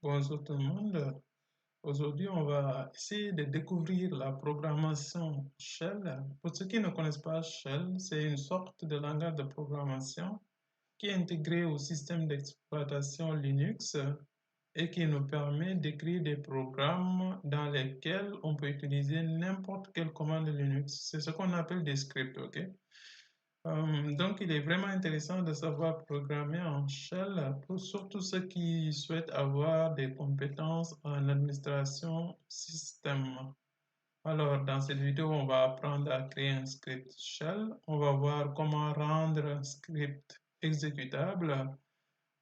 Bonjour tout le monde. Aujourd'hui, on va essayer de découvrir la programmation Shell. Pour ceux qui ne connaissent pas Shell, c'est une sorte de langage de programmation qui est intégré au système d'exploitation Linux et qui nous permet d'écrire des programmes dans lesquels on peut utiliser n'importe quelle commande Linux. C'est ce qu'on appelle des scripts, ok? Donc, il est vraiment intéressant de savoir programmer en Shell pour surtout ceux qui souhaitent avoir des compétences en administration système. Alors, dans cette vidéo, on va apprendre à créer un script Shell. On va voir comment rendre un script exécutable.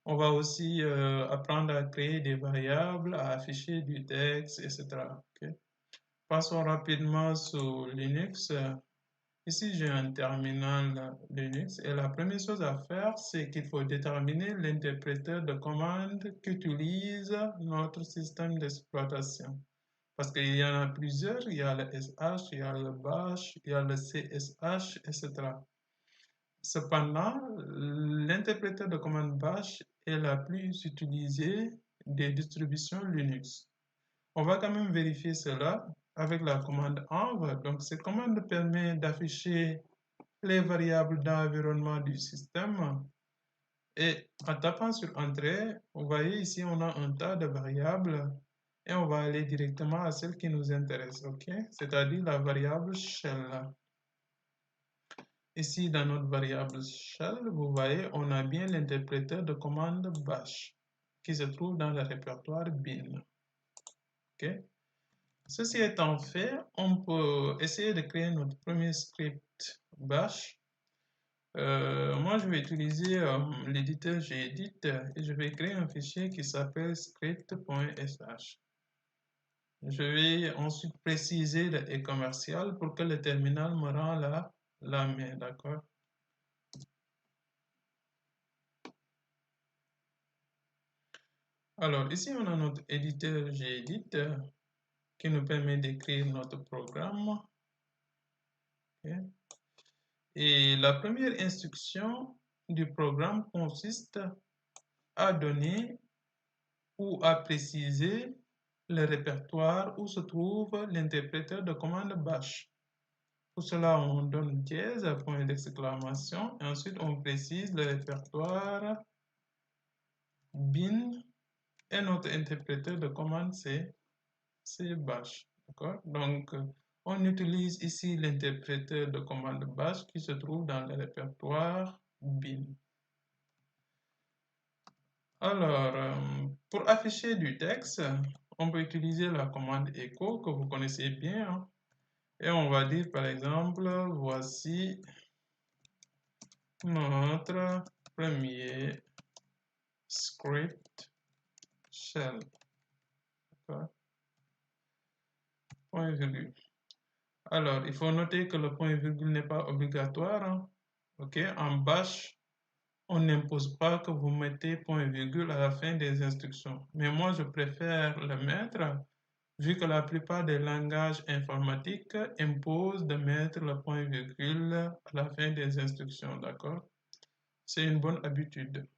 On va aussi apprendre à créer des variables, à afficher du texte, etc. Ok. Passons rapidement sur Linux. Ici, j'ai un terminal Linux et la première chose à faire, c'est qu'il faut déterminer l'interpréteur de commande qu'utilise notre système d'exploitation. Parce qu'il y en a plusieurs, il y a le SH, il y a le bash, il y a le CSH, etc. Cependant, l'interpréteur de commande bash est la plus utilisée des distributions Linux. On va quand même vérifier cela avec la commande env. Donc, cette commande permet d'afficher les variables d'environnement du système. Et en tapant sur Entrée, vous voyez ici, on a un tas de variables et on va aller directement à celle qui nous intéresse, ok? C'est-à-dire la variable shell. Ici, dans notre variable shell, vous voyez, on a bien l'interpréteur de commande bash qui se trouve dans le répertoire bin. Ok? Ceci étant fait, on peut essayer de créer notre premier script bash. Moi, je vais utiliser l'éditeur Gedit et je vais créer un fichier qui s'appelle script.sh. Je vais ensuite préciser le et commercial pour que le terminal me rend la main, d'accord? Alors, ici, on a notre éditeur Gedit qui nous permet d'écrire notre programme. Okay. Et la première instruction du programme consiste à donner ou à préciser le répertoire où se trouve l'interpréteur de commande bash. Pour cela, on donne dièse, point d'exclamation, et ensuite on précise le répertoire bin et notre interpréteur de commande c'est bash. Donc, on utilise ici l'interpréteur de commande bash qui se trouve dans le répertoire bin. Alors, pour afficher du texte, on peut utiliser la commande echo que vous connaissez bien. Hein, et on va dire par exemple, voici notre premier script shell. Point virgule. Alors, il faut noter que le point virgule n'est pas obligatoire. Hein, ok, en bash, on n'impose pas que vous mettez point virgule à la fin des instructions. Mais moi, je préfère le mettre vu que la plupart des langages informatiques imposent de mettre le point virgule à la fin des instructions, d'accord? C'est une bonne habitude.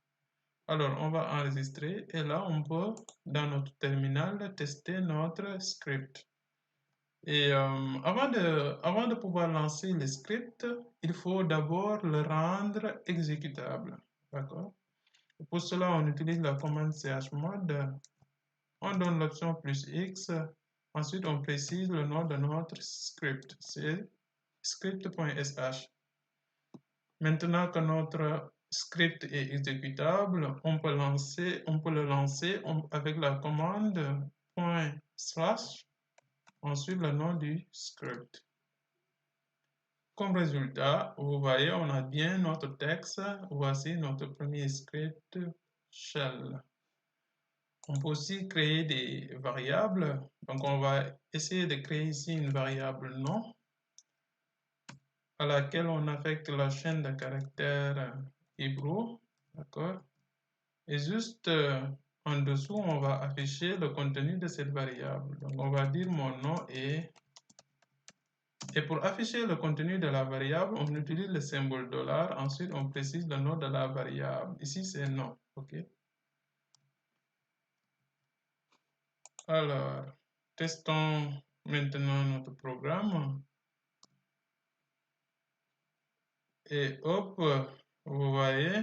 Alors, on va enregistrer et là, on peut, dans notre terminal, tester notre script. Et avant de pouvoir lancer le script, il faut d'abord le rendre exécutable, d'accord? Pour cela, on utilise la commande chmod. On donne l'option +X. Ensuite, on précise le nom de notre script. C'est script.sh. Maintenant que notre script est exécutable, on peut le lancer avec la commande ./ ensuite le nom du script. Comme résultat, vous voyez, on a bien notre texte. Voici notre premier script shell. On peut aussi créer des variables. Donc, on va essayer de créer ici une variable nom à laquelle on affecte la chaîne de caractères hébreu. D'accord? Et juste en dessous, on va afficher le contenu de cette variable. Donc, on va dire mon nom est... Et pour afficher le contenu de la variable, on utilise le symbole $. Ensuite, on précise le nom de la variable. Ici, c'est nom. OK? Alors, testons maintenant notre programme. Et hop, vous voyez,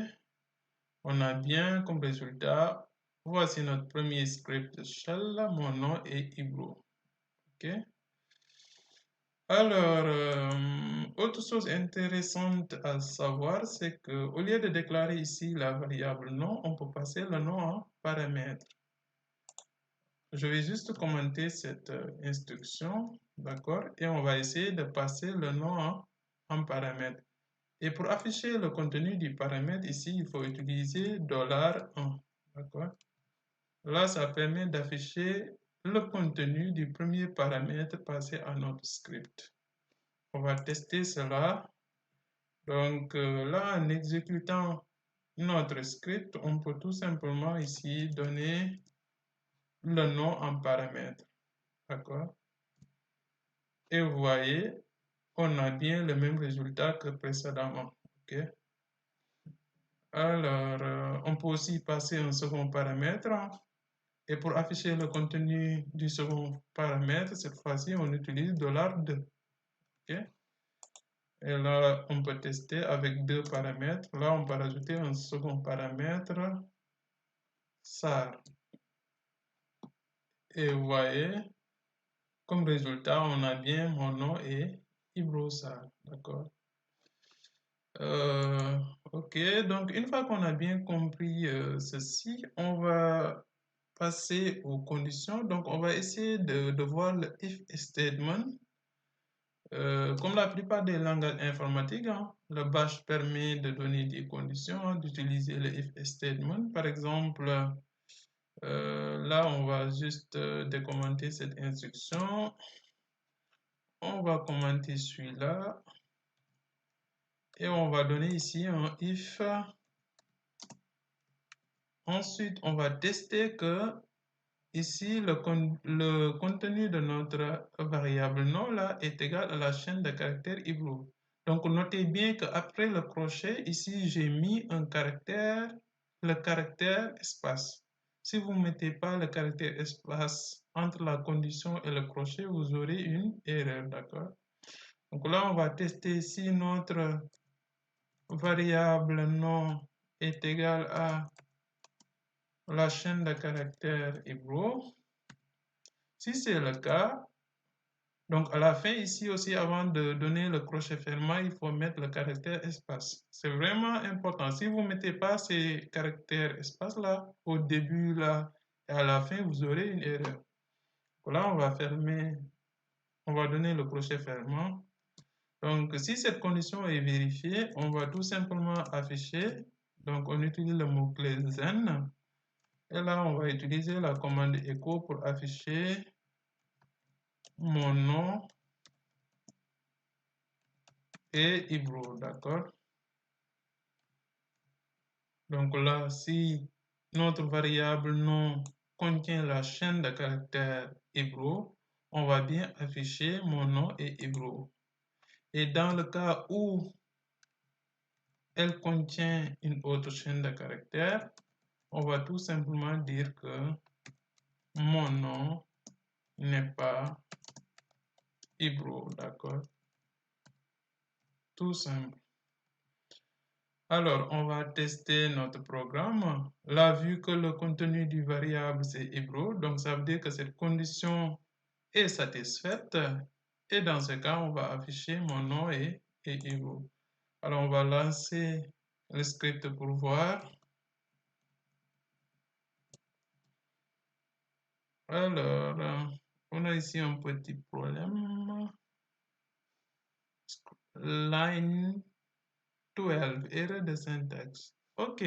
on a bien comme résultat, voici notre premier script shell, mon nom est Ibro. OK? Alors, autre chose intéressante à savoir, c'est qu'au lieu de déclarer ici la variable nom, on peut passer le nom en paramètre. Je vais juste commenter cette instruction, d'accord? Et on va essayer de passer le nom en paramètre. Et pour afficher le contenu du paramètre, ici, il faut utiliser $1, d'accord? Là, ça permet d'afficher le contenu du premier paramètre passé à notre script. On va tester cela. Donc là, en exécutant notre script, on peut tout simplement ici donner le nom en paramètre. D'accord? Et vous voyez, on a bien le même résultat que précédemment. OK? Alors, on peut aussi passer un second paramètre. Et pour afficher le contenu du second paramètre, cette fois-ci, on utilise $2. OK? Et là, on peut tester avec deux paramètres. Là, on peut rajouter un second paramètre, SAR. Et vous voyez, comme résultat, on a bien mon nom et IbroSAR. D'accord? Ok, donc une fois qu'on a bien compris ceci, on va passer aux conditions. Donc, on va essayer de voir le if statement. Comme la plupart des langages informatiques, le bash permet de donner des conditions, d'utiliser le if statement. Par exemple, là, on va juste décommenter cette instruction. On va commenter celui-là. Et on va donner ici un if. Ensuite, on va tester que ici, le contenu de notre variable nom là est égal à la chaîne de caractères Ibro. Donc, notez bien qu'après le crochet, ici, j'ai mis un caractère, le caractère espace. Si vous ne mettez pas le caractère espace entre la condition et le crochet, vous aurez une erreur, d'accord? Donc là, on va tester si notre variable nom est égale à la chaîne de caractères Ibro. Si c'est le cas, donc à la fin ici aussi, avant de donner le crochet fermant, il faut mettre le caractère espace. C'est vraiment important. Si vous ne mettez pas ces caractères espace là, au début là, et à la fin, vous aurez une erreur. Là, on va fermer, on va donner le crochet fermant. Donc, si cette condition est vérifiée, on va tout simplement afficher. Donc, on utilise le mot-clé zen. Et là, on va utiliser la commande echo pour afficher mon nom et Ibro, d'accord? Donc là, si notre variable nom contient la chaîne de caractères Ibro, on va bien afficher mon nom et Ibro. Et dans le cas où elle contient une autre chaîne de caractères, on va tout simplement dire que mon nom n'est pas Ibro, d'accord? Tout simple. Alors, on va tester notre programme. Là, vu que le contenu du variable, c'est Ibro, donc ça veut dire que cette condition est satisfaite. Et dans ce cas, on va afficher mon nom et Ibro. Alors, on va lancer le script pour voir. Alors, on a ici un petit problème. Line 12, erreur de syntaxe. OK.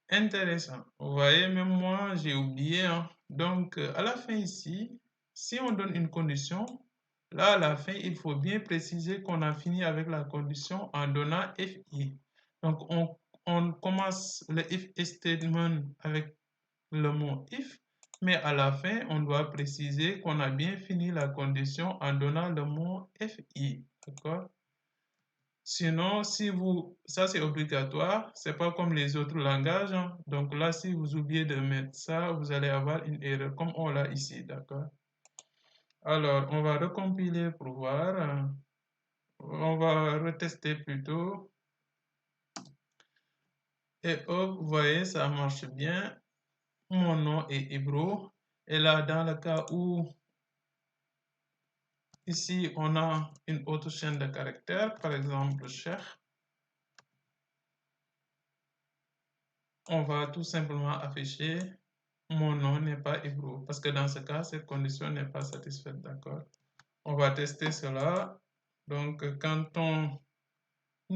Intéressant. Vous voyez, même moi, j'ai oublié. Donc, à la fin ici, si on donne une condition, là, à la fin, il faut bien préciser qu'on a fini avec la condition en donnant FI. Donc, on commence le if statement avec le mot if, mais à la fin, on doit préciser qu'on a bien fini la condition en donnant le mot FI. D'accord? Sinon, ça c'est obligatoire, c'est pas comme les autres langages, hein. Donc là, si vous oubliez de mettre ça, vous allez avoir une erreur comme on l'a ici, d'accord? Alors, on va recompiler pour voir. On va retester plutôt. Et hop, vous voyez, ça marche bien. Mon nom est Ibro. Et là, dans le cas où ici, on a une autre chaîne de caractères, par exemple Cheikh, on va tout simplement afficher mon nom n'est pas Ibro, parce que dans ce cas, cette condition n'est pas satisfaite, d'accord? On va tester cela. Donc, quand on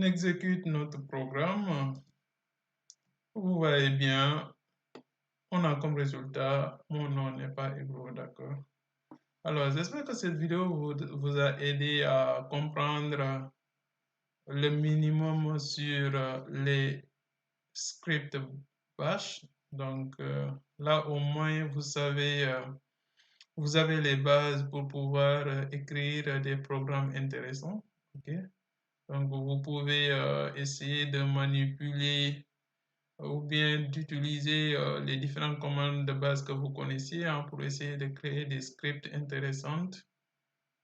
exécute notre programme, vous voyez bien, on a comme résultat mon nom n'est pas Ibro, d'accord? Alors, j'espère que cette vidéo vous a aidé à comprendre le minimum sur les scripts Bash. Donc, là, au moins, vous avez les bases pour pouvoir écrire des programmes intéressants. Ok? Donc, vous pouvez essayer de manipuler ou bien d'utiliser les différentes commandes de base que vous connaissiez, hein, pour essayer de créer des scripts intéressants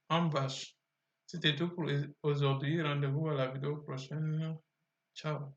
en Bash. C'était tout pour aujourd'hui. Rendez-vous à la vidéo prochaine. Ciao.